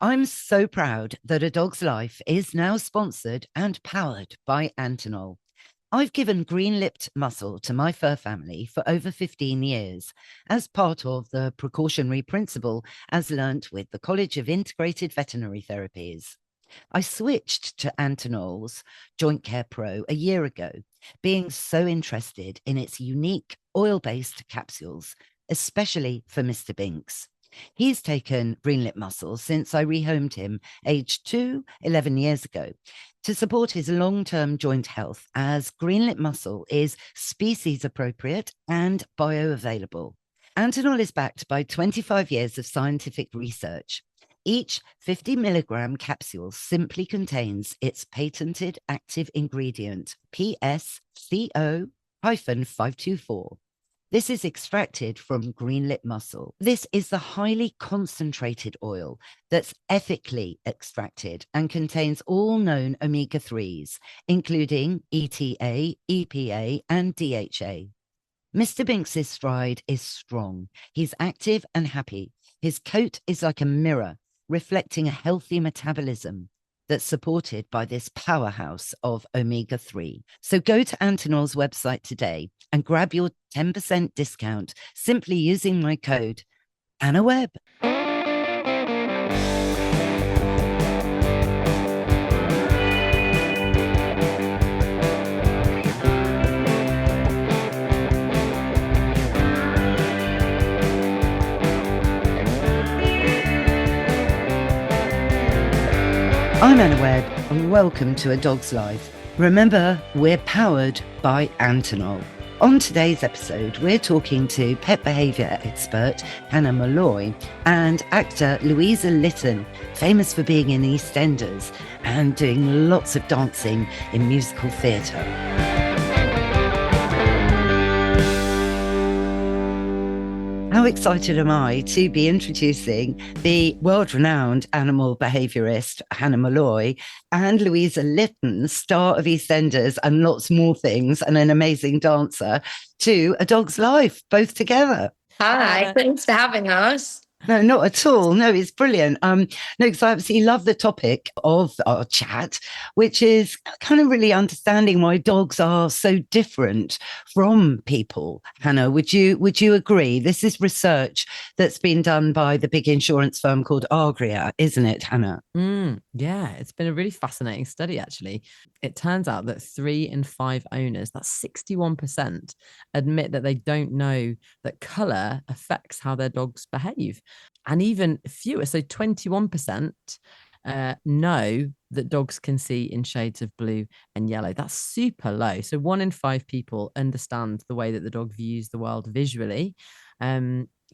I'm so proud that A Dog's Life is now sponsored and powered by Antinol. I've given green-lipped muscle to my fur family for over 15 years as part of the precautionary principle as learnt with the College of Integrated Veterinary Therapies. I switched to Antinol's Joint Care Pro a year ago, being so interested in its unique oil-based capsules, especially for Mr. Binks. He's taken green-lip muscle since I rehomed him, aged 2, 11 years ago, to support his long-term joint health, as green-lip muscle is species appropriate and bioavailable. Antinol is backed by 25 years of scientific research. Each 50 milligram capsule simply contains its patented active ingredient, PSCO-524. This is extracted from green-lip muscle. This is the highly concentrated oil that's ethically extracted and contains all known omega-3s, including ETA, EPA, and DHA. Mr. Binks's stride is strong. He's active and happy. His coat is like a mirror, reflecting a healthy metabolism that's supported by this powerhouse of omega-3. So go to Antinol's website today and grab your 10% discount simply using my code AnnaWebb. I'm Anna Webb, and welcome to A Dog's Life. Remember, we're powered by Antinol. On today's episode, we're talking to pet behaviour expert Hannah Molloy and actor Louisa Lytton, famous for being in EastEnders and doing lots of dancing in musical theatre. How excited am I to be introducing the world-renowned animal behaviourist Hannah Molloy and Louisa Lytton, star of EastEnders and lots more things, and an amazing dancer, to A Dog's Life, both together. Hi, thanks for having us. No, not at all. No, it's brilliant. No, because I absolutely love the topic of our chat, which is kind of really understanding why dogs are so different from people. Hannah, would you agree? This is research that's been done by the big insurance firm called Agria, isn't it, Hannah? Yeah, it's been a really fascinating study, actually. It turns out that 3 in 5 owners, that's 61%, admit that they don't know that colour affects how their dogs behave. And even fewer, so 21%, know that dogs can see in shades of blue and yellow. That's super low. So 1 in 5 people understand the way that the dog views the world visually.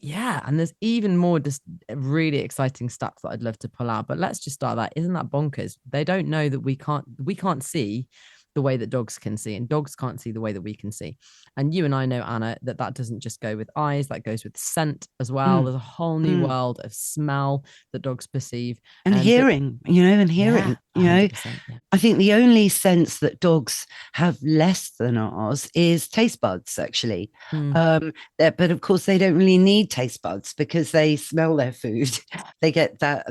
Yeah, and there's even more just really exciting stats that I'd love to pull out. But let's just start that. Isn't that bonkers? They don't know that we can't see the way that dogs can see, and dogs can't see the way that we can see. And you and I know, Anna, that doesn't just go with eyes, that goes with scent as well. There's a whole new world of smell that dogs perceive. And hearing, yeah, I think the only sense that dogs have less than ours is taste buds, actually. But of course, they don't really need taste buds because they smell their food. They get that,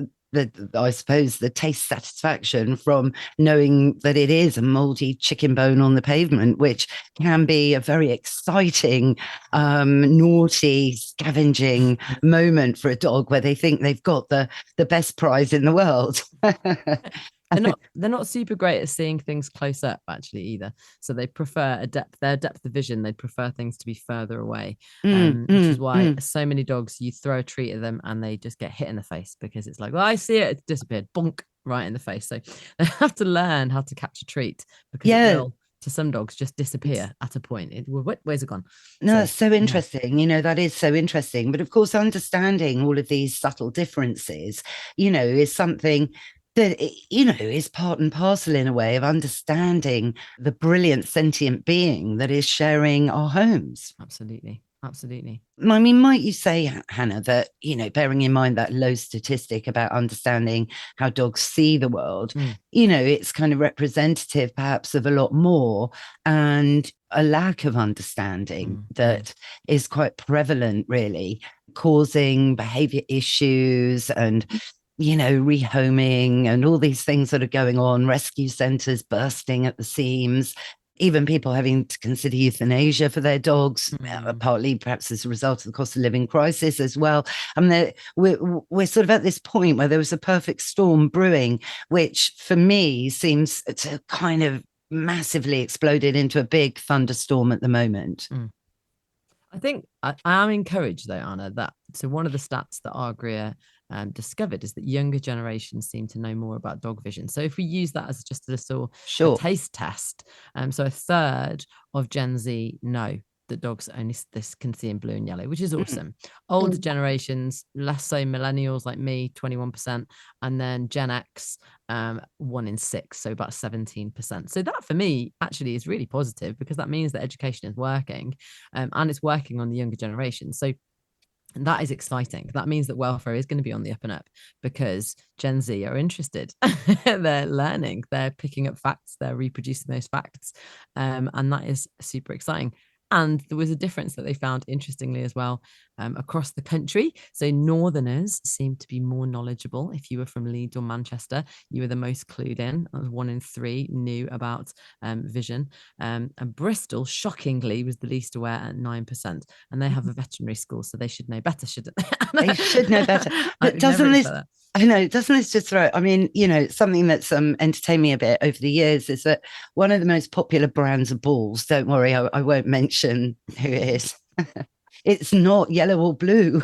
I suppose, the taste satisfaction from knowing that it is a mouldy chicken bone on the pavement, which can be a very exciting, naughty, scavenging moment for a dog where they think they've got the best prize in the world. They're not super great at seeing things close up, actually, either. So they prefer their depth of vision. They prefer things to be further away, which is why so many dogs, you throw a treat at them and they just get hit in the face because it's like, well, I see it, it's disappeared, bonk, right in the face. So they have to learn how to catch a treat because it will, to some dogs, just disappear at a point. Where's it gone? No, that's so interesting. Yeah. That is so interesting. But of course, understanding all of these subtle differences, is something that, is part and parcel in a way of understanding the brilliant sentient being that is sharing our homes. Absolutely. Absolutely. I mean, might you say, Hannah, that, bearing in mind that low statistic about understanding how dogs see the world, it's kind of representative perhaps of a lot more, and a lack of understanding that is quite prevalent, really, causing behavior issues and rehoming and all these things that are going on, rescue centres bursting at the seams, even people having to consider euthanasia for their dogs, partly perhaps as a result of the cost of living crisis as well. And we're sort of at this point where there was a perfect storm brewing, which for me seems to kind of massively exploded into a big thunderstorm at the moment. I think I am encouraged though, Anna, so one of the stats that our Greer discovered is that younger generations seem to know more about dog vision. So if we use that as just a taste test, so a third of Gen Z know that dogs only can see in blue and yellow, which is awesome. Older generations, less so, millennials like me, 21%, and then Gen X, 1 in 6, so about 17%. So that for me actually is really positive, because that means that education is working, and it's working on the younger generation. So that is exciting. That means that welfare is going to be on the up and up, because Gen Z are interested. They're learning, they're picking up facts, they're reproducing those facts, and that is super exciting. And there was a difference that they found, interestingly, as well, across the country. So northerners seem to be more knowledgeable. If you were from Leeds or Manchester, you were the most clued in. 1 in 3 knew about vision. And Bristol, shockingly, was the least aware at 9%. And they have a veterinary school, so they should know better, shouldn't they? They should know better. But doesn't this just throw, something that's entertained me a bit over the years is that one of the most popular brands of balls, don't worry, I won't mention who it is. It's not yellow or blue.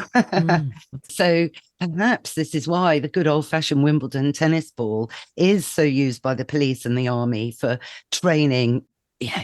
So perhaps this is why the good old-fashioned Wimbledon tennis ball is so used by the police and the army for training.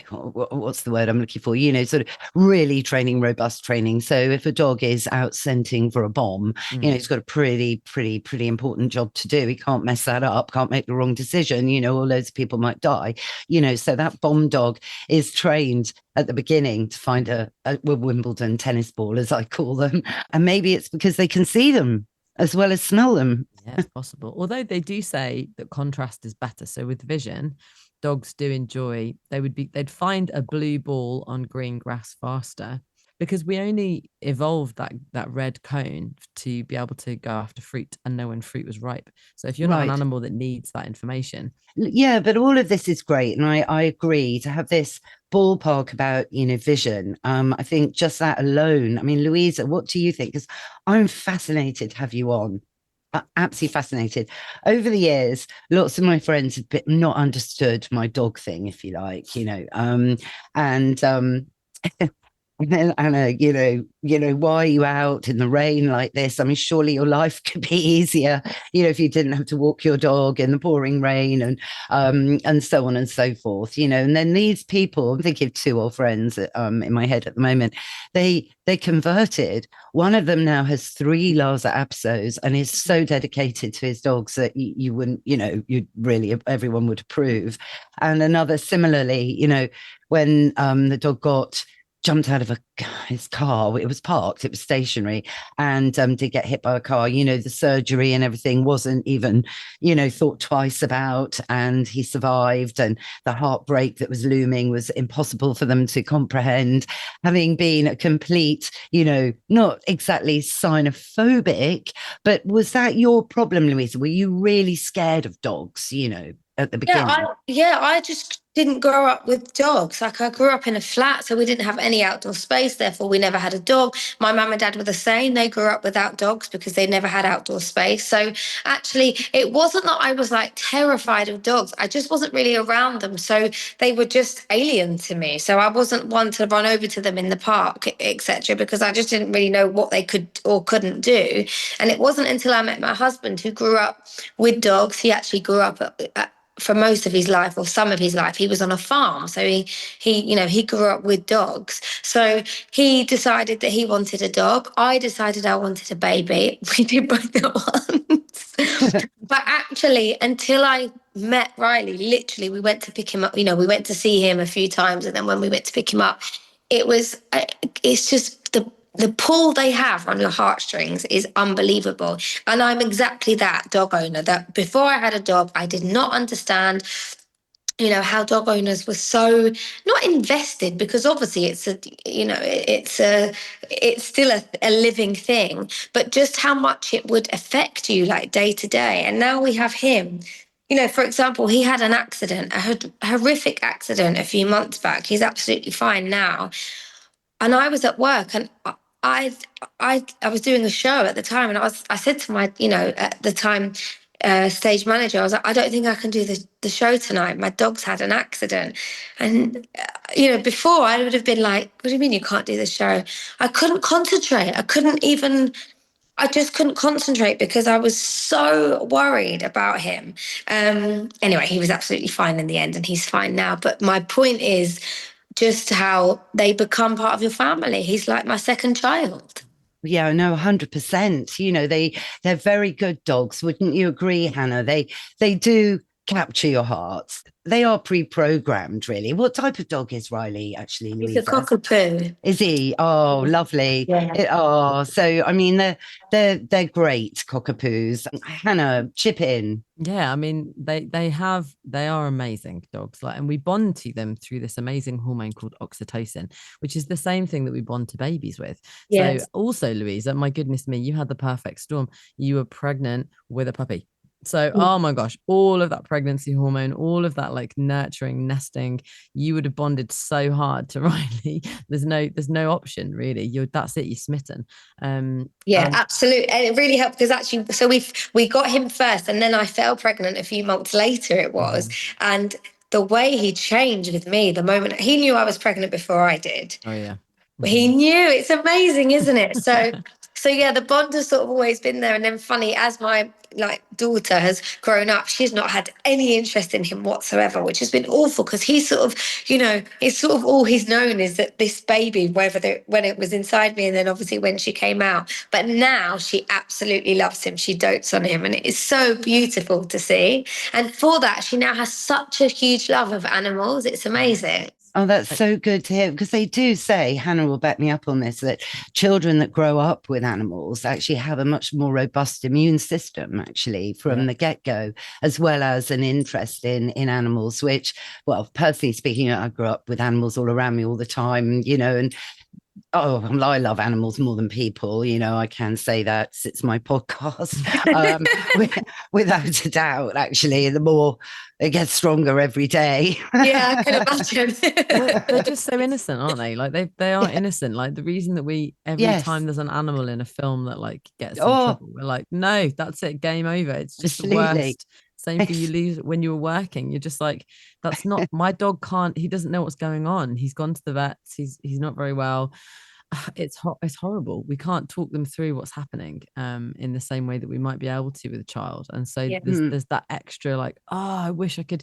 What's the word I'm looking for? Sort of really training, robust training. So if a dog is out scenting for a bomb, he's got a pretty important job to do. He can't mess that up, can't make the wrong decision, or loads of people might die. So that bomb dog is trained at the beginning to find a Wimbledon tennis ball, as I call them. And maybe it's because they can see them as well as smell them. Yeah, it's possible. Although they do say that contrast is better. So with vision, dogs do enjoy, they'd find a blue ball on green grass faster, because we only evolved that red cone to be able to go after fruit and know when fruit was ripe. So if you're not an animal that needs that information. Yeah, but all of this is great. And I agree to have this ballpark about, vision. I think just that alone. I mean, Louisa, what do you think? Because I'm fascinated to have you on. Absolutely fascinated. Over the years, lots of my friends have not understood my dog thing, if you like, and then Anna, why are you out in the rain like this? I mean, surely your life could be easier, if you didn't have to walk your dog in the pouring rain and so on and so forth, And then these people, I'm thinking of 2 old friends in my head at the moment. They converted. One of them now has 3 Lhasa Apsos and is so dedicated to his dogs that you wouldn't, you'd really, everyone would approve. And another similarly, when the dog jumped out of his car. It was parked, it was stationary, and did get hit by a car. The surgery and everything wasn't even, thought twice about, and he survived. And the heartbreak that was looming was impossible for them to comprehend, having been a complete, not exactly xenophobic, but was that your problem, Louisa? Were you really scared of dogs, at the beginning? I just didn't grow up with dogs. Like, I grew up in a flat, so we didn't have any outdoor space. Therefore, we never had a dog. My mum and dad were the same. They grew up without dogs because they never had outdoor space. So actually, it wasn't that I was like terrified of dogs. I just wasn't really around them. So they were just alien to me. So I wasn't one to run over to them in the park, etc., because I just didn't really know what they could or couldn't do. And it wasn't until I met my husband, who grew up with dogs. He actually grew up for most of his life, or some of his life, he was on a farm. So he grew up with dogs. So he decided that he wanted a dog. I decided I wanted a baby. We did both at once. But actually, until I met Riley, literally, we went to pick him up. We went to see him a few times. And then when we went to pick him up, it's just the pull they have on your heartstrings is unbelievable. And I'm exactly that dog owner, that before I had a dog, I did not understand how dog owners were so not invested, because obviously it's still a living thing, but just how much it would affect you like day to day. And now we have him. For example, he had an accident, a horrific accident a few months back. He's absolutely fine now. And I was at work, and I I was doing a show at the time, and I said to my, at the time, stage manager, I was like, I don't think I can do the show tonight. My dog's had an accident. And before I would have been like, what do you mean you can't do the show? I couldn't concentrate. I just couldn't concentrate because I was so worried about him. Anyway, he was absolutely fine in the end, and he's fine now. But my point is just how they become part of your family. He's like my second child. Yeah, no, 100%. They're very good dogs. Wouldn't you agree, Hannah? They do capture your hearts. They are pre-programmed, really. What type of dog is Riley, actually, Louisa? He's a cockapoo. Is he? Oh, lovely. Yeah. So I mean, they're great cockapoos. Hannah, chip in. Yeah, I mean, they are amazing dogs, and we bond to them through this amazing hormone called oxytocin, which is the same thing that we bond to babies with. Yes. So also, Louisa, my goodness me, you had the perfect storm. You were pregnant with a puppy. So, oh my gosh, all of that pregnancy hormone, all of that nurturing, nesting, you would have bonded so hard to Riley. There's no option really. That's it. You're smitten. Absolutely. And it really helped because actually, so we got him first, and then I fell pregnant a few months later it was. And the way he changed with me, the moment he knew I was pregnant before I did. Oh yeah. He knew. It's amazing, isn't it? So yeah, the bond has sort of always been there. And then funny, as my daughter has grown up, she's not had any interest in him whatsoever, which has been awful because he's sort of, it's sort of all he's known is that this baby, when it was inside me, and then obviously when she came out. But now she absolutely loves him. She dotes on him, and it is so beautiful to see. And for that, she now has such a huge love of animals. It's amazing. Oh, that's so good to hear, because they do say, Hannah will back me up on this, that children that grow up with animals actually have a much more robust immune system, actually, from the get-go, as well as an interest in animals, which, well, personally speaking, I grew up with animals all around me all the time, and I love animals more than people. I can say that. It's my podcast. Without a doubt, actually, the more it gets stronger every day. Yeah, I can imagine. They're just so innocent, aren't they? They are innocent. The reason that every time there's an animal in a film that gets in trouble, we're like, no, that's it, game over. It's just the worst. Same for you, Lose, when you were working. You're just like, that's not my dog. He doesn't know what's going on. He's gone to the vets. He's not very well. It's horrible. We can't talk them through what's happening in the same way that we might be able to with a child. And so there's that extra I wish I could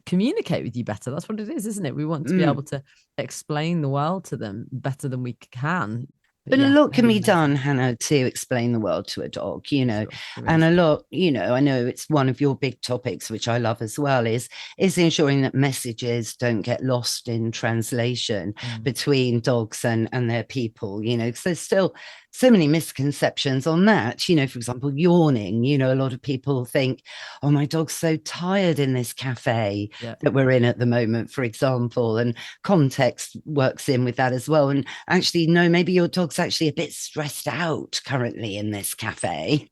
communicate with you better. That's what it is, isn't it? We want to be able to explain the world to them better than we can. But a lot can be done, Hannah, to explain the world to a dog, Sure, and a lot, I know it's one of your big topics, which I love as well, is ensuring that messages don't get lost in translation between dogs and their people, because there's still so many misconceptions on that. For example, yawning, a lot of people think, oh, my dog's so tired in this cafe that we're in at the moment, for example, and context works in with that as well. And actually, no, maybe your dog's actually a bit stressed out currently in this cafe.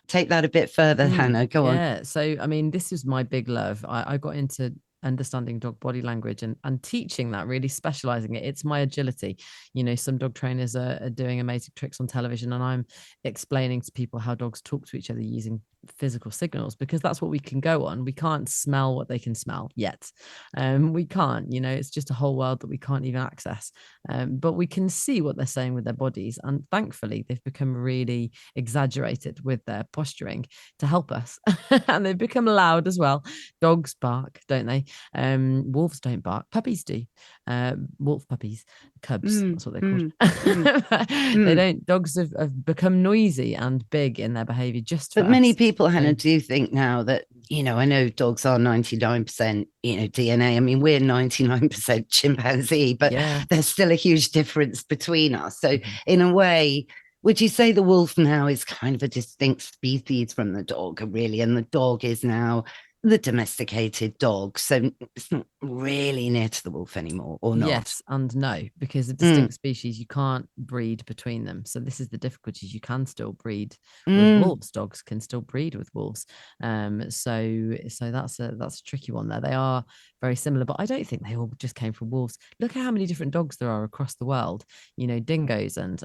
Take that a bit further, Hannah, go on. Yeah, so I mean, this is my big love. I got into understanding dog body language and teaching that, really specializing it. It's my agility. Some dog trainers are doing amazing tricks on television, and I'm explaining to people how dogs talk to each other using physical signals, because that's what we can go on. We can't smell what they can smell yet. We can't, it's just a whole world that we can't even access. But we can see what they're saying with their bodies. And thankfully, they've become really exaggerated with their posturing to help us. And they've become loud as well. Dogs bark, don't they? Wolves don't bark. Puppies do. Wolf puppies, cubs, that's what they're called. They don't. Dogs have become noisy and big in their behavior but many people, Hannah, do think now that, I know dogs are 99%, DNA. I mean, we're 99% chimpanzee, but there's still a huge difference between us. So in a way, would you say the wolf now is kind of a distinct species from the dog, really? And the dog is now the domesticated dog. So it's not really near to the wolf anymore, or not? Yes and no, because the distinct species, you can't breed between them. So this is the difficulties. You can still breed with wolves. Dogs can still breed with wolves. So that's a tricky one there. They are very similar, but I don't think they all just came from wolves. Look at how many different dogs there are across the world. You know, dingoes and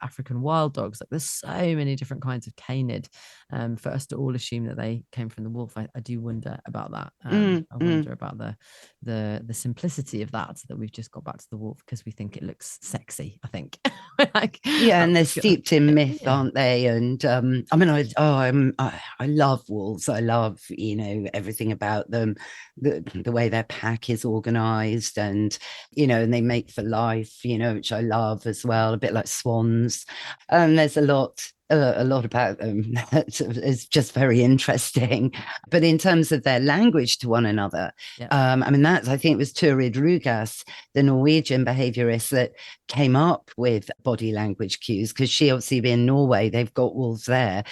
African wild dogs. Like, there's so many different kinds of canid. For us to all assume that they came from the wolf, I do wonder about that. I wonder about the simplicity of that we've just got back to the wolf because we think it looks sexy, I think. Like, and they're steeped in myth, aren't they? And I mean, I love wolves. I love, you know, everything about them, the way their pack is organized, and, you know, and they mate for life, you know, which I love as well, a bit like swans. And there's a lot about them that is just very interesting. But in terms of their language to one another, I mean, I think it was Turid Rugas, the Norwegian behaviorist, that came up with body language cues, because she obviously in Norway, they've got wolves there.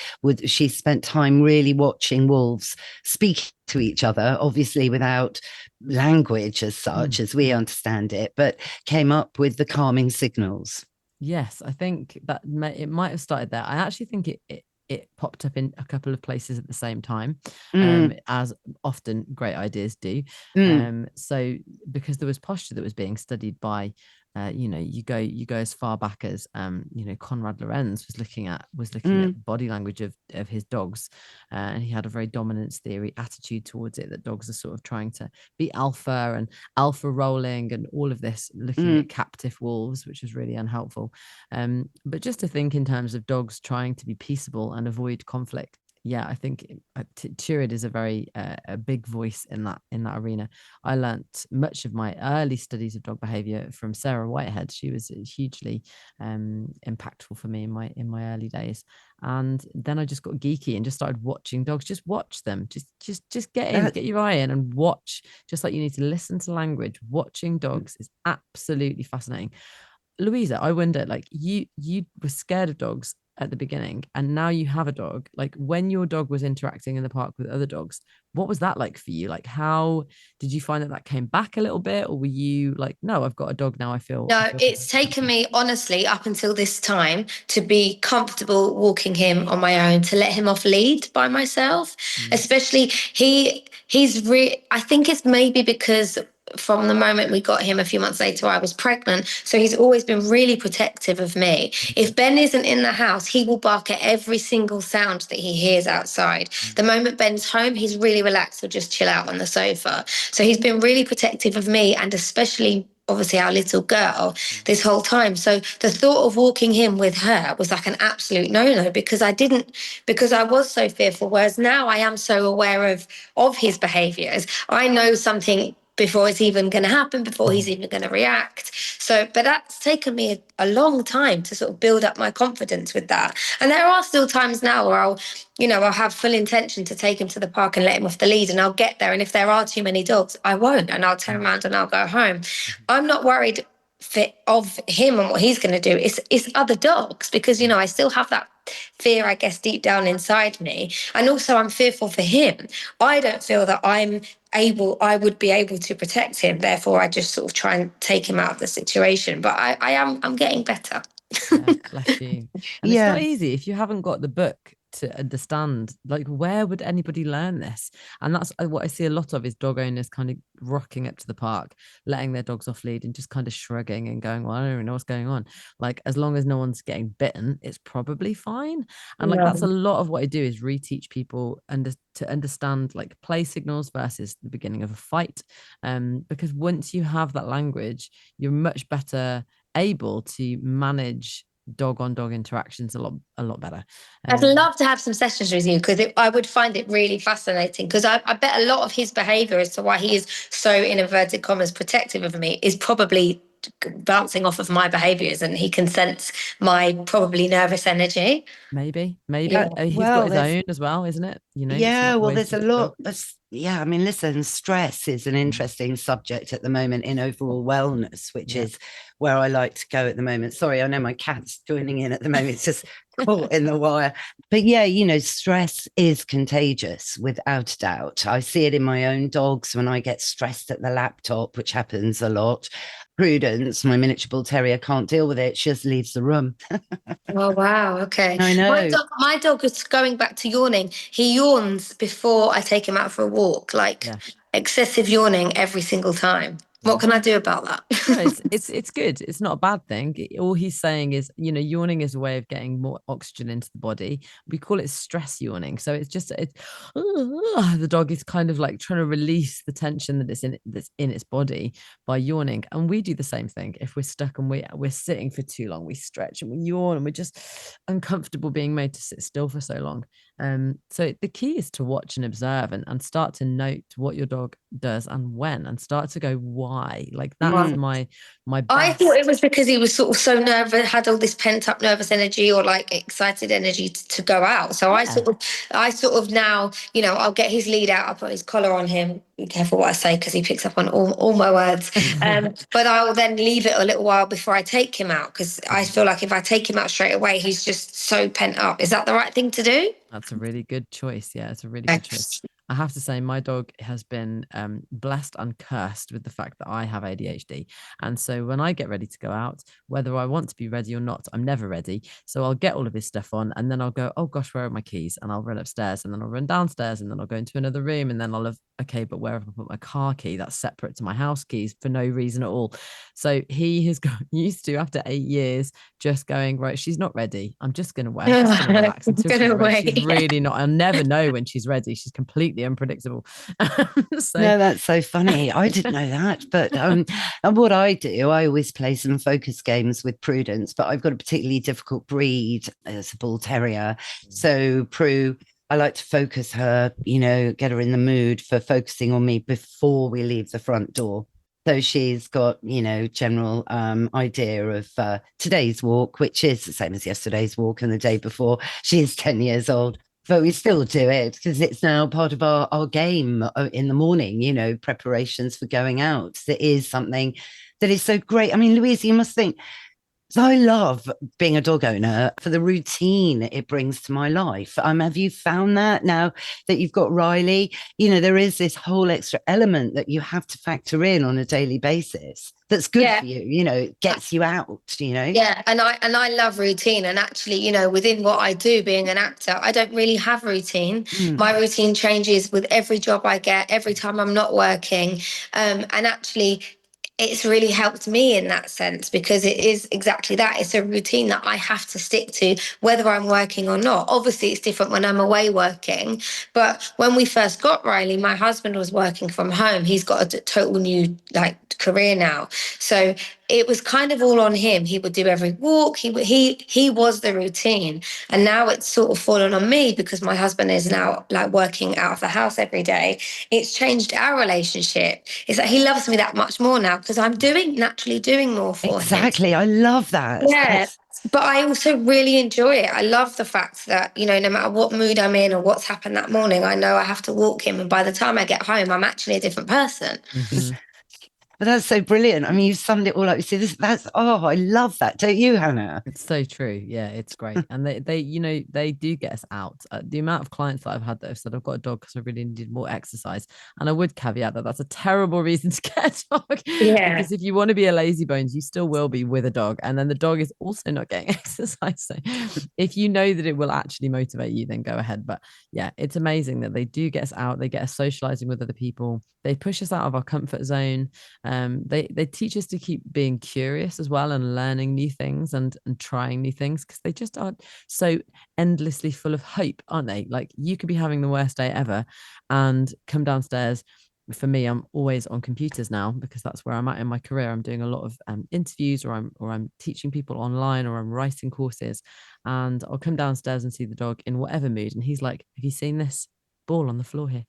She spent time really watching wolves speak to each other, obviously without language as such as we understand it, but came up with the calming signals. Yes, I think that it might have started there. I actually think it popped up in a couple of places at the same time, as often great ideas do. So because there was posture that was being studied by, you know, you go as far back as, you know, Konrad Lorenz was looking at body language of his dogs, and he had a very dominance theory attitude towards it, that dogs are sort of trying to be alpha and alpha rolling and all of this, looking at captive wolves, which was really unhelpful. But just to think in terms of dogs trying to be peaceable and avoid conflict. Yeah, I think Turid is a very a big voice in that arena. I learnt much of my early studies of dog behavior from Sarah Whitehead. She was hugely impactful for me in my early days. And then I just got geeky and just started watching dogs. Just watch them. Just get your eye in and watch. Just like you need to listen to language. Watching dogs is absolutely fascinating. Louisa, I wonder, like, you were scared of dogs at the beginning, and now you have a dog. Like, when your dog was interacting in the park with other dogs, what was that like for you? Like, how did you find that came back a little bit, or were you like, no, I've got a dog now, I feel it's taken me, honestly, up until this time to be comfortable walking him on my own, to let him off lead by myself. Especially I think it's maybe because from the moment we got him a few months later, I was pregnant. So he's always been really protective of me. If Ben isn't in the house, he will bark at every single sound that he hears outside. The moment Ben's home, he's really relaxed. He'll just chill out on the sofa. So he's been really protective of me, and especially obviously our little girl this whole time. So the thought of walking him with her was like an absolute no-no, because I was so fearful. Whereas now I am so aware of his behaviors. I know something before it's even going to happen, before he's even going to react. So, but that's taken me a long time to sort of build up my confidence with that. And there are still times now where I'll have full intention to take him to the park and let him off the lead, and I'll get there. And if there are too many dogs, I won't, and I'll turn around and I'll go home. I'm not worried of him and what he's going to do. It's other dogs, because, you know, I still have that fear, I guess, deep down inside me. And also I'm fearful for him. I don't feel that I would be able to protect him. Therefore, I just sort of try and take him out of the situation. But I'm getting better. Yeah, bless you. And it's not easy if you haven't got the book to understand, like, where would anybody learn this? And that's what I see a lot of, is dog owners kind of rocking up to the park, letting their dogs off lead and just kind of shrugging and going, well, I don't even know what's going on. Like, as long as no one's getting bitten, it's probably fine. And like, that's a lot of what I do, is reteach people to understand like play signals versus the beginning of a fight. Because once you have that language, you're much better able to manage dog on dog interactions a lot better. I'd love to have some sessions with you, because I would find it really fascinating, because I bet a lot of his behavior as to why he is so, in inverted commas, protective of me is probably bouncing off of my behaviors, and he can sense my probably nervous energy. Maybe Yeah. he's got Well, his own as well, isn't it? It's yeah, not well, always there's a just the lot dog. of, yeah, I mean, listen, stress is an interesting subject at the moment in overall wellness, which Yeah. is where I like to go at the moment. Sorry, I know my cat's joining in at the moment. It's just caught in the wire. But yeah, stress is contagious without a doubt. I see it in my own dogs when I get stressed at the laptop, which happens a lot. Prudence, my miniature bull terrier, can't deal with it. She just leaves the room. Oh wow, okay. I know. My dog is going back to yawning. He yawns before I take him out for a walk, like Yeah. excessive yawning every single time. Yeah. What can I do about that? No, it's good. It's not a bad thing. All he's saying is, yawning is a way of getting more oxygen into the body. We call it stress yawning. So the dog is kind of like trying to release the tension that's in its body by yawning. And we do the same thing. If we're stuck and we're sitting for too long, we stretch and we yawn and we're just uncomfortable being made to sit still for so long. So the key is to watch and observe and start to note what your dog does and when, and start to go, why? Like that's my I best. thought it was because he was sort of so nervous, had all this pent up nervous energy or like excited energy to go out. So I sort of now, I'll get his lead out, I'll put his collar on him. Be careful what I say because he picks up on all my words. But I'll then leave it a little while before I take him out, because I feel like if I take him out straight away, he's just so pent up. Is that the right thing to do? That's a really good choice. Yeah, it's a really good choice. I have to say, my dog has been blessed and cursed with the fact that I have ADHD. And so when I get ready to go out, whether I want to be ready or not, I'm never ready. So I'll get all of his stuff on and then I'll go, oh gosh, where are my keys? And I'll run upstairs and then I'll run downstairs and then I'll go into another room and then I'll have, okay, but where have I put my car key? That's separate to my house keys for no reason at all. So he has got used to, after 8 years, just going, right, she's not ready. I'm just going to wait. I'm just going to relax until she's ready. She's really not. I'll never know when she's ready. She's completely unpredictable. No, that's so funny. I didn't know that. But and what I do, I always play some focus games with Prudence, but I've got a particularly difficult breed as a bull terrier. So Prue, I like to focus her, get her in the mood for focusing on me before we leave the front door. So she's got, general idea of today's walk, which is the same as yesterday's walk and the day before. She is 10 years old, but we still do it because it's now part of our game in the morning, preparations for going out. It is something that is so great. I mean, Louisa, you must think, so I love being a dog owner for the routine it brings to my life. Have you found that now that you've got Riley? There is this whole extra element that you have to factor in on a daily basis. That's good for you. It gets you out. Yeah, and I love routine. And actually, within what I do, being an actor, I don't really have routine. My routine changes with every job I get, every time I'm not working, and actually, it's really helped me in that sense, because it is exactly that. It's a routine that I have to stick to whether I'm working or not. Obviously, it's different when I'm away working. But when we first got Riley, my husband was working from home. He's got a total new career now. So it was kind of all on him. He would do every walk. He was the routine. And now it's sort of fallen on me because my husband is now working out of the house every day. It's changed our relationship. It's like he loves me that much more now because I'm naturally doing more for him. Exactly. I love that. Yeah. But I also really enjoy it. I love the fact that, no matter what mood I'm in or what's happened that morning, I know I have to walk him. And by the time I get home, I'm actually a different person. Mm-hmm. But that's so brilliant. I mean, you've summed it all up. You see, I love that. Don't you, Hannah? It's so true. Yeah, it's great. And they do get us out. The amount of clients that I've had that have said, I've got a dog because I really needed more exercise. And I would caveat that that's a terrible reason to get a dog. Yeah. Because if you want to be a lazy bones, you still will be with a dog. And then the dog is also not getting exercise. So if you know that it will actually motivate you, then go ahead. But yeah, it's amazing that they do get us out. They get us socializing with other people. They push us out of our comfort zone. They teach us to keep being curious as well and learning new things and trying new things, because they just are so endlessly full of hope, aren't they? Like, you could be having the worst day ever and come downstairs. For me, I'm always on computers now because that's where I'm at in my career. I'm doing a lot of interviews, or I'm teaching people online, or I'm writing courses, and I'll come downstairs and see the dog in whatever mood, and he's like, have you seen this ball on the floor here?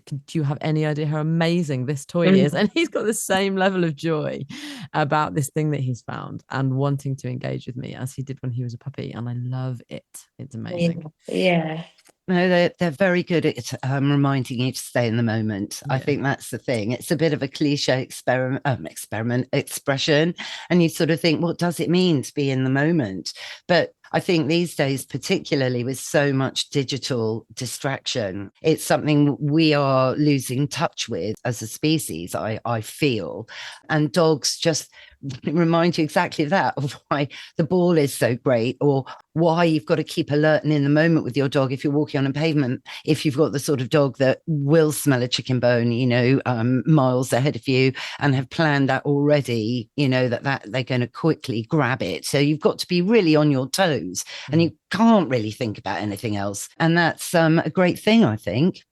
do you have any idea how amazing this toy is? And he's got the same level of joy about this thing that he's found and wanting to engage with me as he did when he was a puppy. And I love it. It's amazing. Yeah. No, they're very good at reminding you to stay in the moment. I think that's the thing. It's a bit of a cliche expression, and you sort of think, what does it mean to be in the moment? But I think these days, particularly with so much digital distraction, it's something we are losing touch with as a species, I feel. And dogs just remind you exactly that, of why the ball is so great, or why you've got to keep alert and in the moment with your dog if you're walking on a pavement, if you've got the sort of dog that will smell a chicken bone, miles ahead of you, and have planned that already, that they're going to quickly grab it. So you've got to be really on your toes, and you can't really think about anything else. And that's a great thing, I think.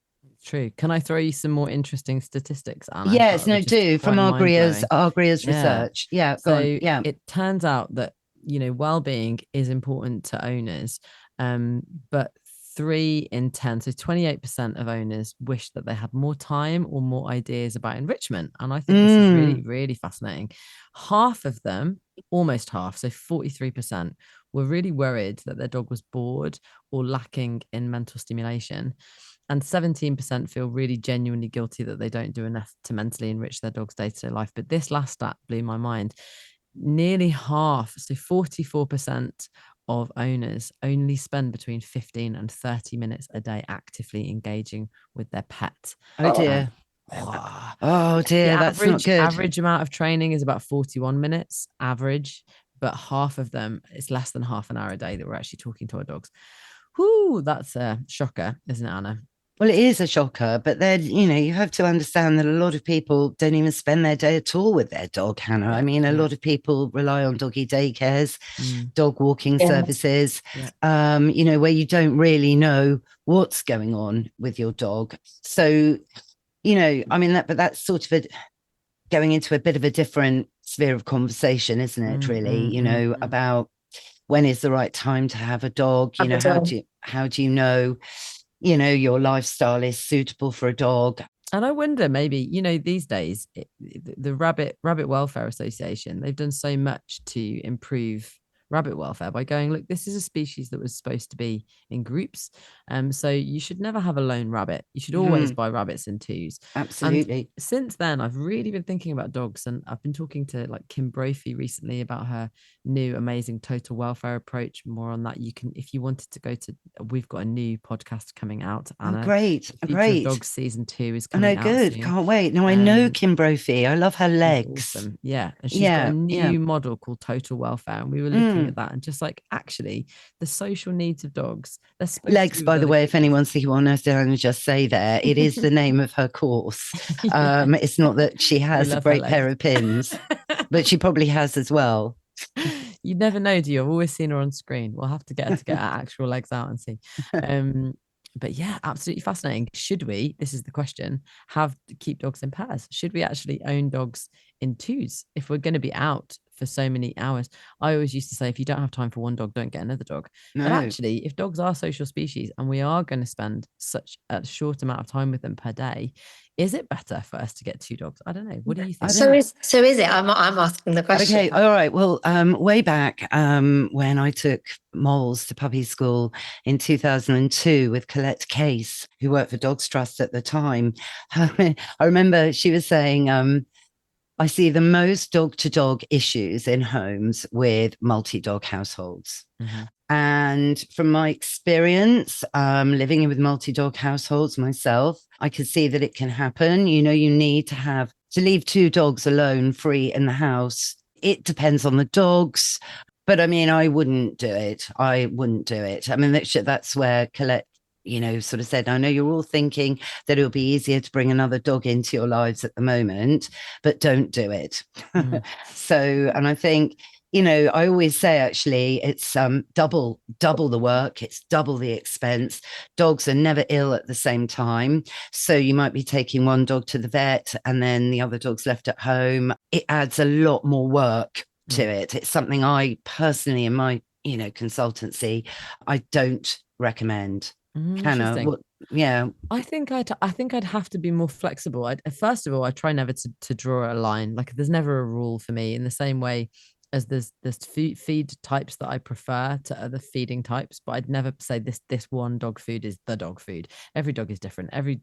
True. Can I throw you some more interesting statistics, Anna? Yes, no, do, from Agria's research. Yeah, go on. Yeah. It turns out that, well-being is important to owners, but 3 in 10, so 28% of owners wish that they had more time or more ideas about enrichment. And I think this is really, really fascinating. Half of them, almost half, so 43%, were really worried that their dog was bored or lacking in mental stimulation. And 17% feel really genuinely guilty that they don't do enough to mentally enrich their dog's day-to-day life. But this last stat blew my mind. Nearly half, so 44% of owners only spend between 15 and 30 minutes a day actively engaging with their pet. Oh dear. Oh dear, that's not good. Average amount of training is about 41 minutes, average, but half of them, it's less than half an hour a day that we're actually talking to our dogs. Whoo, that's a shocker, isn't it, Anna? Well, it is a shocker, but then, you have to understand that a lot of people don't even spend their day at all with their dog, Hannah. I mean, a lot of people rely on doggy daycares, dog walking services, where you don't really know what's going on with your dog. So, but that's sort of going into a bit of a different sphere of conversation, isn't it, really? About when is the right time to have a dog, how do you know your lifestyle is suitable for a dog. And I wonder, maybe, these days, the Rabbit Welfare Association, they've done so much to improve rabbit welfare by going, look, this is a species that was supposed to be in groups. So you should never have a lone rabbit. You should always buy rabbits in twos. Absolutely. And since then, I've really been thinking about dogs, and I've been talking to Kim Brophy recently about her new amazing total welfare approach. More on that. You can, if you wanted to go to, we've got a new podcast coming out, Anna. Great. Dogs season 2 is coming out. Good. Soon. Can't wait. No, I know Kim Brophy. I love her legs. Awesome. Yeah. And she's got a new model called Total Welfare. And we were looking at that, and just actually the social needs of dogs. Legs, by the way, if anyone's thinking, well, no, Diana, just say there, it is the name of her course. It's not that she has a great pair of pins, but she probably has as well. You never know, do you? I've always seen her on screen. We'll have to get her actual legs out and see. But yeah, absolutely fascinating. Should we, this is the question, keep dogs in pairs? Should we actually own dogs in twos if we're going to be out for so many hours? I always used to say, if you don't have time for one dog, don't get another dog. No. But actually, if dogs are social species and we are going to spend such a short amount of time with them per day, is it better for us to get 2 dogs? I don't know. What do you think? So is it? I'm asking the question. Okay, all right. Well, way back when I took Moles to puppy school in 2002 with Colette Case, who worked for Dogs Trust at the time, I remember she was saying, I see the most dog-to-dog issues in homes with multi-dog households. Mm-hmm. And from my experience, living with multi-dog households myself, I could see that it can happen. You need to leave 2 dogs alone, free in the house. It depends on the dogs. But I mean, I wouldn't do it. I mean, that's where Colette, sort of said, I know you're all thinking that it'll be easier to bring another dog into your lives at the moment, but don't do it. So, and I think, I always say, actually, it's double the work. It's double the expense. Dogs are never ill at the same time. So you might be taking one dog to the vet and then the other dog's left at home. It adds a lot more work to it. It's something I personally, in my, consultancy, I don't recommend. Hannah? Interesting. Yeah. I think I'd have to be more flexible. First of all, I try never to draw a line. Like there's never a rule for me. In the same way as there's feed types that I prefer to other feeding types, but I'd never say this one dog food is the dog food. Every dog is different. Every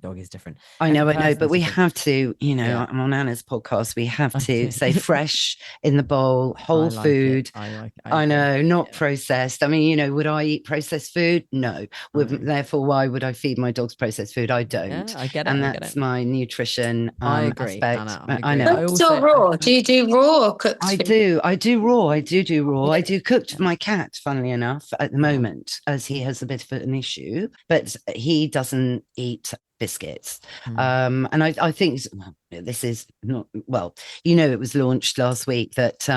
dog is different. I Every know, person but is we different. have to, Yeah. I'm on Anna's podcast. We have to Okay. say fresh in the bowl, I whole like it. food. I like it. I I agree. know, not Yeah. processed. I mean, would I eat processed food? No. No. Therefore, why would I feed my dogs processed food? I don't. Yeah, I get it. And I get that's it. my nutrition I agree, aspect. Anna. I I agree. know. I Cooked or also raw? Do you do raw or cooked I food? do. I do raw. I do raw. I Yeah. do cooked yeah. for my cat, funnily enough, at the Yeah. moment, as he has a bit of an issue, but he doesn't eat biscuits. And I think this is not, well, it was launched last week that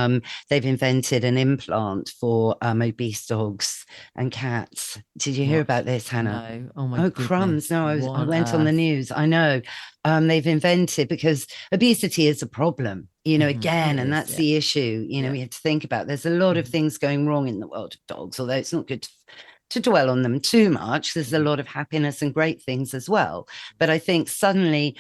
they've invented an implant for obese dogs and cats. Did you hear What? about this, Hannah? No. Oh my Oh, goodness. crumbs. No, What I on went on the earth? news. I know. They've invented, because obesity is a problem, again, It and is. that's Yeah. the issue, Yeah. we have to think about. There's a lot of things going wrong in the world of dogs, although it's not good to dwell on them too much. There's a lot of happiness and great things as well. But I think suddenly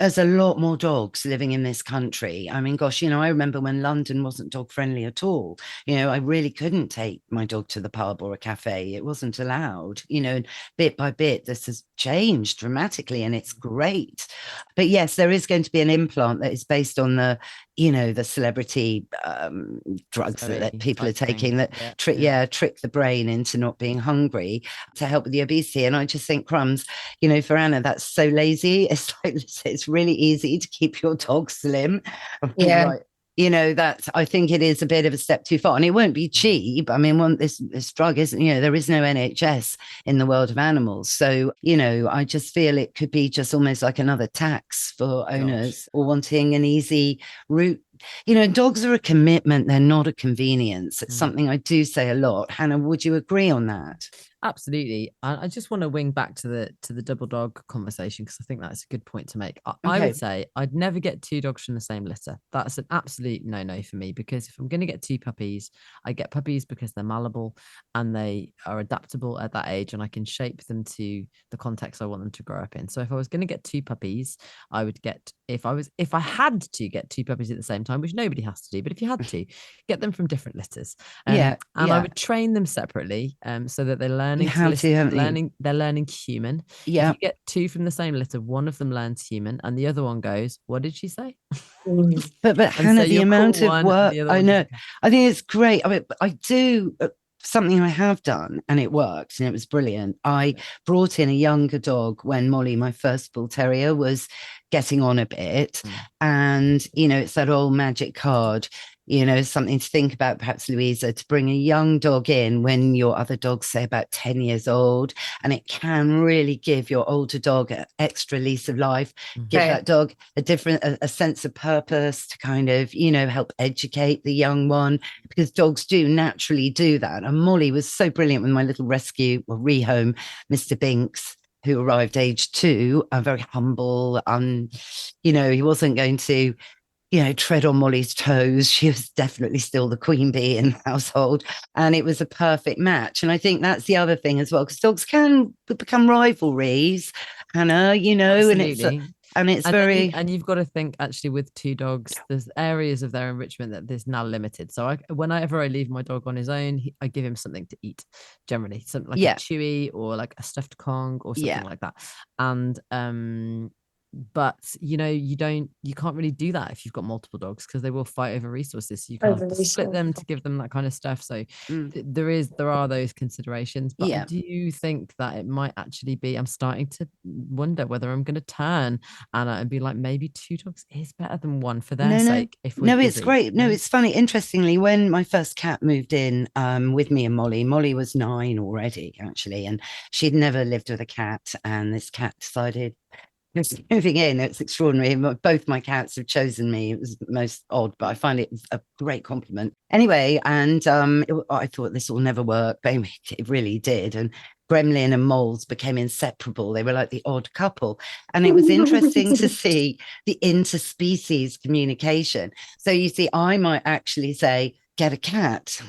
there's a lot more dogs living in this country. I mean, gosh, I remember when London wasn't dog friendly at all. I really couldn't take my dog to the pub or a cafe. It wasn't allowed, and bit by bit, this has changed dramatically, and it's great. But yes, there is going to be an implant that is based on the celebrity drugs that people are taking that trick the brain into not being hungry to help with the obesity. And I just think, crumbs, for Anna, that's so lazy. It's like, it's really easy to keep your dog slim. Yeah. Right. That I think it is a bit of a step too far, and it won't be cheap. I mean, this drug isn't, there is no NHS in the world of animals. So, I just feel it could be just almost like another tax for owners or wanting an easy route. Dogs are a commitment. They're not a convenience. It's something I do say a lot. Hannah, would you agree on that? Absolutely. I just want to wing back to the double dog conversation, because I think that's a good point to make. I Okay. would say I'd never get two dogs from the same litter. That's an absolute no for me, because if I'm going to get two puppies, I get puppies because they're malleable and they are adaptable at that age, and I can shape them to the context I want them to grow up in. So if I was going to get two puppies, I would get, if I had to get two puppies at the same time, which nobody has to do, but if you had to, get them from different litters. And I would train them separately, so that they're learning they're learning human. Yeah. If you get two from the same litter, one of them learns human and the other one goes, what did she say? But Hannah, the amount of work, I know, I think it's great. I mean, I do something I have done, and it worked, and it was brilliant. I brought in a younger dog when Molly, my first bull terrier, was getting on a bit, and it's that old magic card, something to think about, perhaps, Louisa, to bring a young dog in when your other dog's, say, about 10 years old, and it can really give your older dog an extra lease of life, give that dog a sense of purpose to kind of, help educate the young one, because dogs do naturally do that. And Molly was so brilliant with my little rescue or rehome, Mr. Binks, who arrived age 2, very humble. He wasn't going to, tread on Molly's toes. She was definitely still the queen bee in the household, and it was a perfect match. And I think that's the other thing as well, because dogs can become rivalries, Hannah, Absolutely. and it's very. And you've got to think, actually, with two dogs, there's areas of their enrichment that there's now limited. So whenever I leave my dog on his own, I give him something to eat, generally, something like a chewy or like a stuffed Kong or something like that. And but you can't really do that if you've got multiple dogs, because they will fight over resources. So you can't have to split them to give them that kind of stuff. So there are those considerations, but I do think that it might actually be, I'm starting to wonder whether I'm going to turn Anna and be like, maybe two dogs is better than one for their sake. It's great. No, it's funny. Interestingly, when my first cat moved in with me and Molly was 9 already, actually, and she'd never lived with a cat, and this cat decided just moving in. It's extraordinary. Both my cats have chosen me. It was most odd, but I find it a great compliment. Anyway, and I thought this will never work, but it really did. And Gremlin and Moles became inseparable. They were like the odd couple. And it was interesting to see the interspecies communication. So you see, I might actually say, get a cat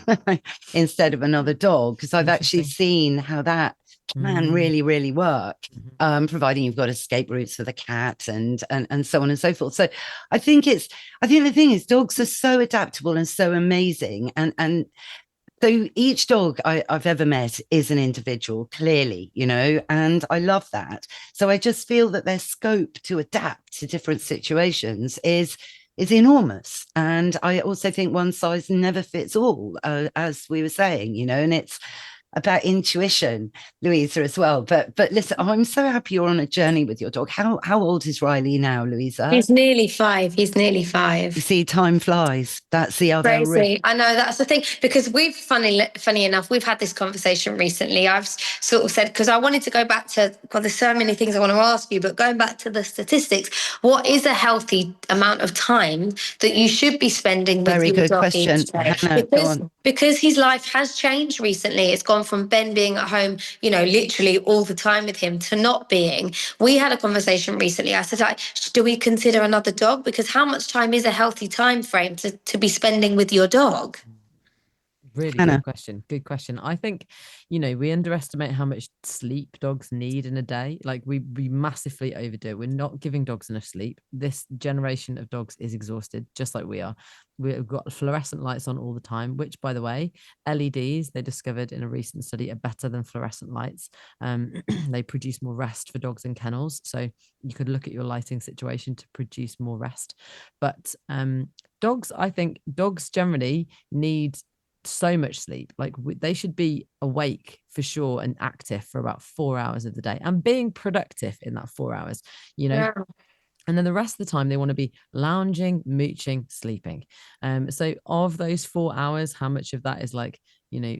instead of another dog, because I've actually seen how that can really, really work, providing you've got escape routes for the cat and so on and so forth. So I think the thing is, dogs are so adaptable and so amazing, and so each dog I've ever met is an individual, clearly, and I love that. So I just feel that their scope to adapt to different situations is enormous. And I also think one size never fits all, as we were saying, and it's about intuition, Louisa, as well. But listen, I'm so happy you're on a journey with your dog. How old is Riley now, Louisa? He's nearly 5. He's nearly 5. You see, time flies. That's the other crazy. I know, that's the thing, because funny enough, we've had this conversation recently. I've sort of said, because I wanted to go back to, God, there's so many things I want to ask you, but going back to the statistics, what is a healthy amount of time that you should be spending with your dog each day? Hannah, because his life has changed recently. It's gone from Ben being at home, literally all the time with him, to not being. We had a conversation recently. I said, do we consider another dog? Because how much time is a healthy time frame to be spending with your dog? Really good question. Good question. I think, we underestimate how much sleep dogs need in a day. Like we massively overdo it. We're not giving dogs enough sleep. This generation of dogs is exhausted, just like we are. We've got fluorescent lights on all the time, which, by the way, LEDs, they discovered in a recent study, are better than fluorescent lights. They produce more rest for dogs in kennels. So you could look at your lighting situation to produce more rest. But I think dogs generally need so much sleep. Like they should be awake for sure and active for about 4 hours of the day and being productive in that 4 hours, Yeah. And then the rest of the time they want to be lounging, mooching, sleeping. So of those 4 hours, how much of that is like,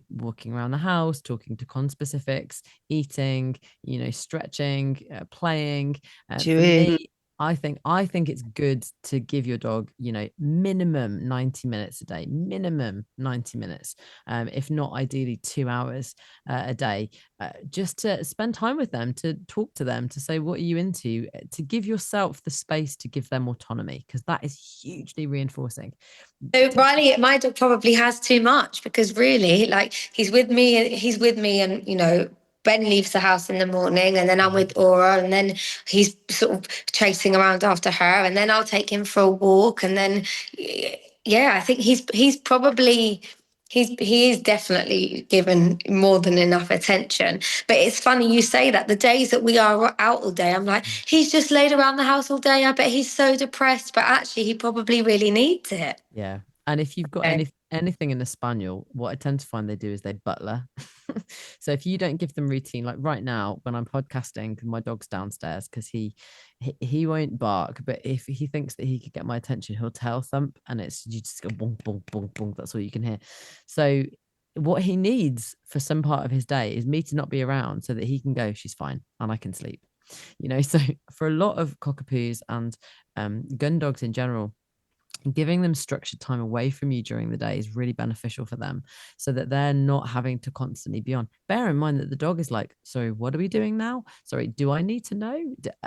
walking around the house, talking to conspecifics, eating, stretching, playing? For me, I think it's good to give your dog, minimum 90 minutes a day, minimum 90 minutes, if not ideally 2 hours a day, just to spend time with them, to talk to them, to say, what are you into, to give yourself the space to give them autonomy, because that is hugely reinforcing. So Riley, my dog probably has too much, because really, like, he's with me and, Ben leaves the house in the morning, and then I'm with Aura, and then he's sort of chasing around after her, and then I'll take him for a walk, and then, yeah, I think he is definitely given more than enough attention. But it's funny you say that. The days that we are out all day, I'm like, he's just laid around the house all day. I bet he's so depressed, but actually he probably really needs it. Yeah. And if you've got anything in a spaniel, what I tend to find they do is they butler. So if you don't give them routine, like right now when I'm podcasting, my dog's downstairs because he won't bark, but if he thinks that he could get my attention, he'll tail thump, and it's, you just go bonk, bonk, bonk, bonk. That's all you can hear. So what he needs for some part of his day is me to not be around so that he can go, she's fine, and I can sleep. So for a lot of cockapoos and gun dogs in general, giving them structured time away from you during the day is really beneficial for them, so that they're not having to constantly be on. Bear in mind that the dog is like, sorry, what are we doing now? Sorry, do I need to know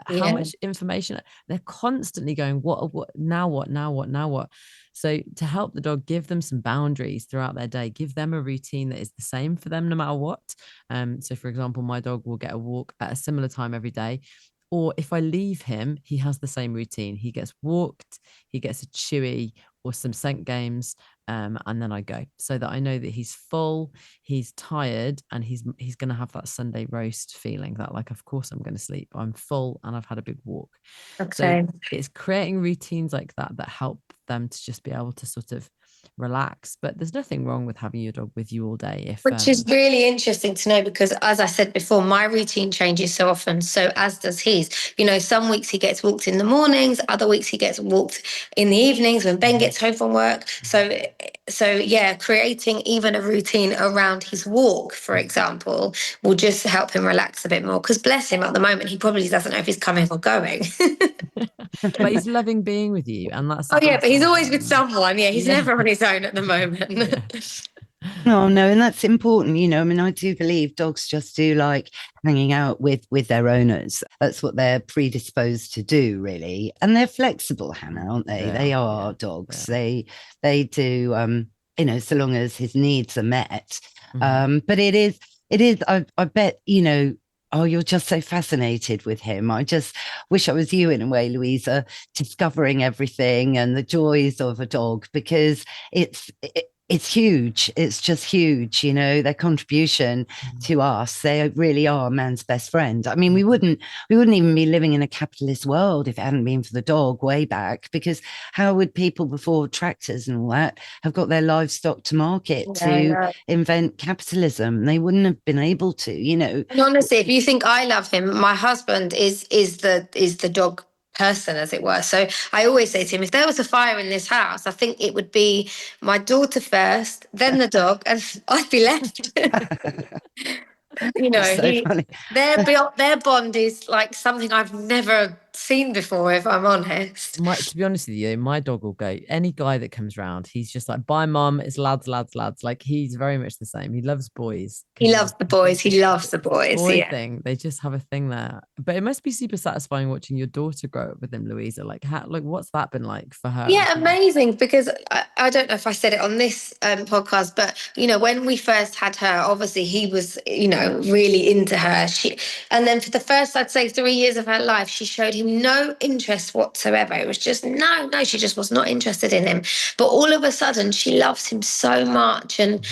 how much information? They're constantly going, what now, what? So to help the dog, give them some boundaries throughout their day, give them a routine that is the same for them no matter what. So for example, my dog will get a walk at a similar time every day. Or if I leave him, he has the same routine. He gets walked, he gets a chewy or some scent games, and then I go, so that I know that he's full, he's tired, and he's going to have that Sunday roast feeling that, like, of course I'm going to sleep. I'm full and I've had a big walk. Okay. So it's creating routines like that help them to just be able to sort of relax. But there's nothing wrong with having your dog with you all day. Which is really interesting to know, because as I said before, my routine changes so often, so as does his. Some weeks he gets walked in the mornings, other weeks he gets walked in the evenings when Ben gets home from work. So yeah, creating even a routine around his walk, for example, will just help him relax a bit more, because bless him, at the moment he probably doesn't know if he's coming or going. But he's loving being with you, and that's but he's always with someone. He's never on his own at the moment. Oh no, and that's important. I do believe dogs just do like hanging out with their owners. That's what they're predisposed to do, really. And they're flexible, Hannah, aren't they? They are dogs. Yeah. They do so long as his needs are met. But it It is. I bet, oh, you're just so fascinated with him. I just wish I was you in a way, Louisa, discovering everything and the joys of a dog, because it's huge. It's just huge, their contribution to us. They really are man's best friend. I mean, we wouldn't even be living in a capitalist world if it hadn't been for the dog way back, because how would people before tractors and all that have got their livestock to market to invent capitalism? They wouldn't have been able to, And honestly, if you think I love him, my husband is the dog person, as it were. So I always say to him, if there was a fire in this house, I think it would be my daughter first, then the dog, and I'd be left. So funny. Their bond is like something I've never seen before, if I'm honest. To be honest with you, my dog will go, any guy that comes round, he's just like, bye mum, it's lads. Like, he's very much the same. He loves boys. He loves the boys. He loves the boys. Boy thing. They just have a thing there. But it must be super satisfying watching your daughter grow up with him, Louisa. Like, what's that been like for her? Yeah, amazing. Because I don't know if I said it on this podcast, but when we first had her, obviously he was really into her. And then for the first, I'd say, 3 years of her life, she showed him no interest whatsoever. It was just no, she just was not interested in him. But all of a sudden, she loves him so much, and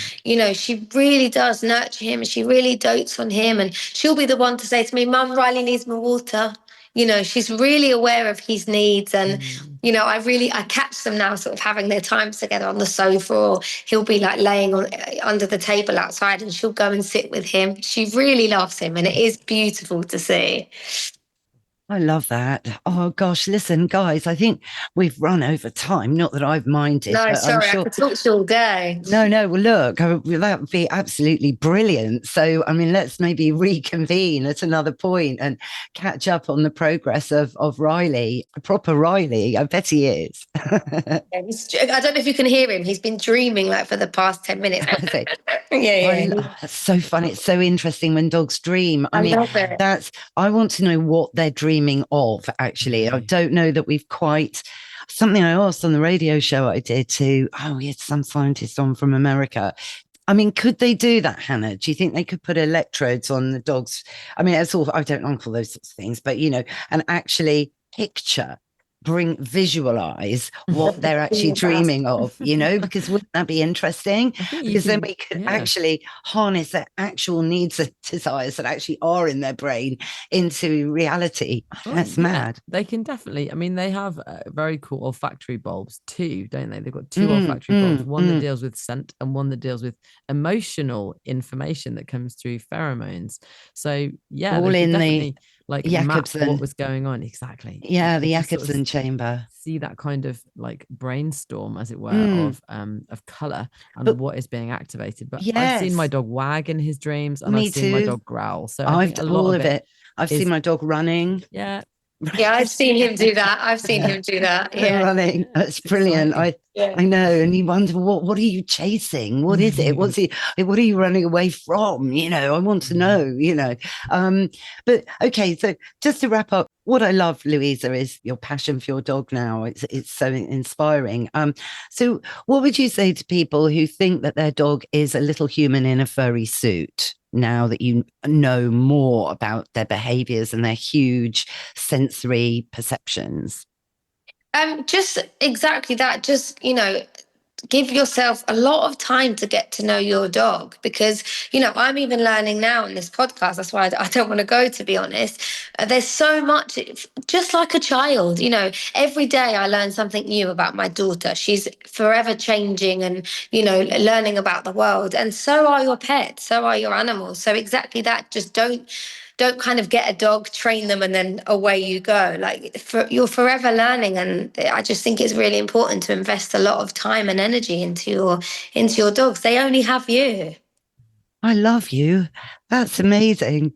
she really does nurture him. She really dotes on him, and she'll be the one to say to me, "Mum, Riley needs more water." She's really aware of his needs, and I catch them now sort of having their times together on the sofa, or he'll be like laying under the table outside, and she'll go and sit with him. She really loves him, and it is beautiful to see. I love that. Oh gosh, listen, guys, I think we've run over time. Not that I've minded. No, sorry, I could talk to you all day. No. Well, look, that would be absolutely brilliant. So, I mean, let's maybe reconvene at another point and catch up on the progress of Riley, proper Riley. I bet he is. I don't know if you can hear him. He's been dreaming like for the past 10 minutes. Yeah. That's so fun. It's so interesting when dogs dream. I mean, love it. I want to know what they're dreaming of, actually. I don't know that we've quite, something I asked on the radio show I did to, we had some scientist on from America. I mean, could they do that, Hannah? Do you think they could put electrodes on the dogs? I mean, it's all, I don't know all those sorts of things, but and actually visualize what they're actually dreaming of, because wouldn't that be interesting? Because then we could actually harness their actual needs and desires that actually are in their brain into reality. That's mad. They can definitely, I mean, they have very cool olfactory bulbs too, don't they? They've got two olfactory bulbs, one that deals with scent and one that deals with emotional information that comes through pheromones. So all in the like map what was going on. Exactly. Yeah, the Jacobson chamber. See that kind of like brainstorm, as it were, of color and what is being activated. But I've seen my dog wag in his dreams, and I've seen my dog growl. So I've done all of it. I've seen my dog running. Yeah. Yeah, I've seen him do that. Yeah, running. That's brilliant. I know. And you wonder, what are you chasing? What is it? What are you running away from? I want to know. But okay, so just to wrap up, what I love, Louisa, is your passion for your dog now. It's so inspiring. So what would you say to people who think that their dog is a little human in a furry suit, now that you know more about their behaviors and their huge sensory perceptions? Just exactly that. Just, give yourself a lot of time to get to know your dog, because I'm even learning now in this podcast. That's why I don't want to go, to be honest. There's so much, just like a child. Every day I learn something new about my daughter. She's forever changing and learning about the world, and so are your pets, so are your animals. So exactly that. Just don't kind of get a dog, train them, and then away you go. You're forever learning, and I just think it's really important to invest a lot of time and energy into your dogs. They only have you. I love you. That's amazing.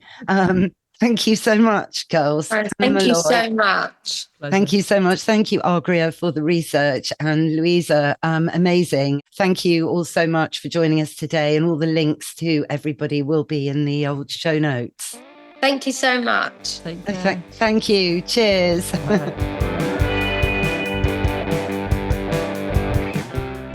Thank you so much, girls. Thank you so much. Thank you so much. Thank you, Agria, for the research, and Louisa, amazing. Thank you all so much for joining us today, and all the links to everybody will be in the old show notes. Thank you so much. Thank you. Cheers.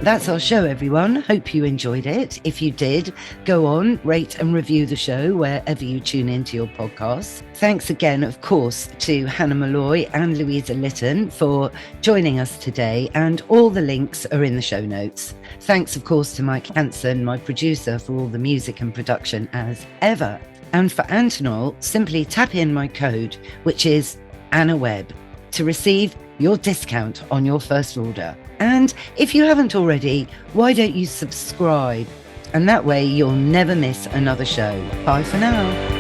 That's our show, everyone. Hope you enjoyed it. If you did, go on, rate and review the show wherever you tune into your podcasts. Thanks again, of course, to Hannah Molloy and Louisa Lytton for joining us today, and all the links are in the show notes. Thanks, of course, to Mike Hansen, my producer, for all the music and production as ever. And for Antinol, simply tap in my code, which is AnnaWebb, to receive your discount on your first order. And if you haven't already, why don't you subscribe? And that way you'll never miss another show. Bye for now.